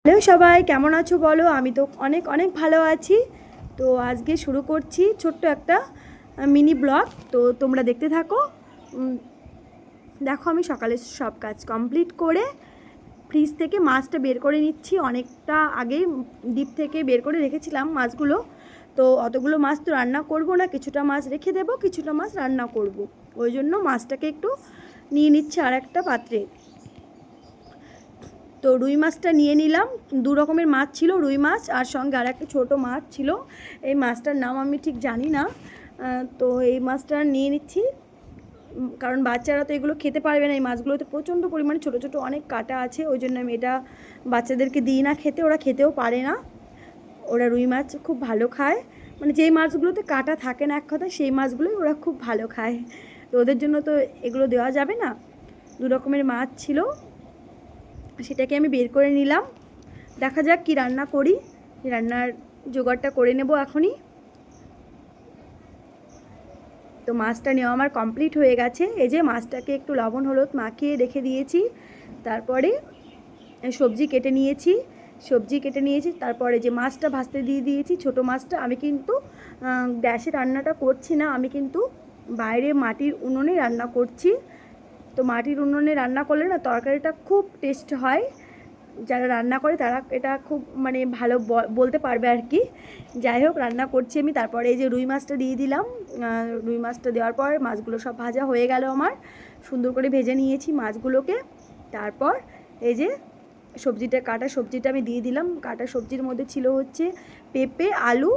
Hello সবাই, কেমন আছো বলো? আমি তো অনেক অনেক ভালো আছি। তো আজকে শুরু করছি ছোট্ট একটা মিনি ব্লগ। তো তোমরা দেখতে থাকো। দেখো, আমি সকালে সব কাজ কমপ্লিট করে ফ্রিজ থেকে মাছটা বের করে নিচ্ছি। অনেকটা আগেই ডিপ থেকে বের করে রেখেছিলাম মাছগুলো। তো অতগুলো মাছ তো রান্না করব না, কিছুটা মাছ রেখে দেবো, কিছুটা মাছ রান্না করব। ওই জন্য মাছটাকে একটু নিয়ে নিচ্ছে আর একটা পাত্রে। তো রুই মাছটা নিয়ে নিলাম। দু রকমের মাছ ছিল, রুই মাছ আর সঙ্গে আর একটা ছোটো মাছ ছিল। এই মাছটার নাম আমি ঠিক জানি না। তো এই মাছটা নিয়ে নিচ্ছি, কারণ বাচ্চারা তো এগুলো খেতে পারবে না। এই মাছগুলোতে প্রচণ্ড পরিমাণে ছোটো ছোটো অনেক কাঁটা আছে, ওই জন্য আমি এটা বাচ্চাদেরকে দিই না খেতে, ওরা খেতেও পারে না। ওরা রুই মাছ খুব ভালো খায়, মানে যেই মাছগুলোতে কাঁটা থাকে না এক কথা, সেই মাছগুলোই ওরা খুব ভালো খায়। তো ওদের জন্য তো এগুলো দেওয়া যাবে না। দু রকমের মাছ ছিল, সেটাকে আমি বের করে নিলাম। দেখা যাক কি রান্না করি। রান্নার জোগাড়টা করে নেব এখনই। তো মাছটা নেওয়া আমার কমপ্লিট হয়ে গেছে। এই যে মাছটাকে একটু লবণ হলুদ মাখিয়ে রেখে দিয়েছি। তারপরে সবজি কেটে নিয়েছি। তারপরে যে মাছটা ভাজতে দিয়ে দিয়েছি, ছোটো মাছটা। আমি কিন্তু গ্যাসে রান্নাটা করছি না, আমি কিন্তু বাইরে মাটির উনুনে রান্না করছি। তো মাটির উনুনে রান্না করলে না তরকারিটা খুব টেস্ট হয়। যারা রান্না করে তারা এটা খুব মানে ভালো বলতে পারবে আর কি। যাই হোক, রান্না করছি আমি। তারপরে এই যে রুই মাছটা দিয়ে দিলাম। রুই মাছটা দেওয়ার পর মাছগুলো সব ভাজা হয়ে গেল আমার। সুন্দর করে ভেজে নিয়েছি মাছগুলোকে। তারপর এই যে কাটা সবজিটা আমি দিয়ে দিলাম। কাটা সবজির মধ্যে ছিল হচ্ছে পেঁপে, আলু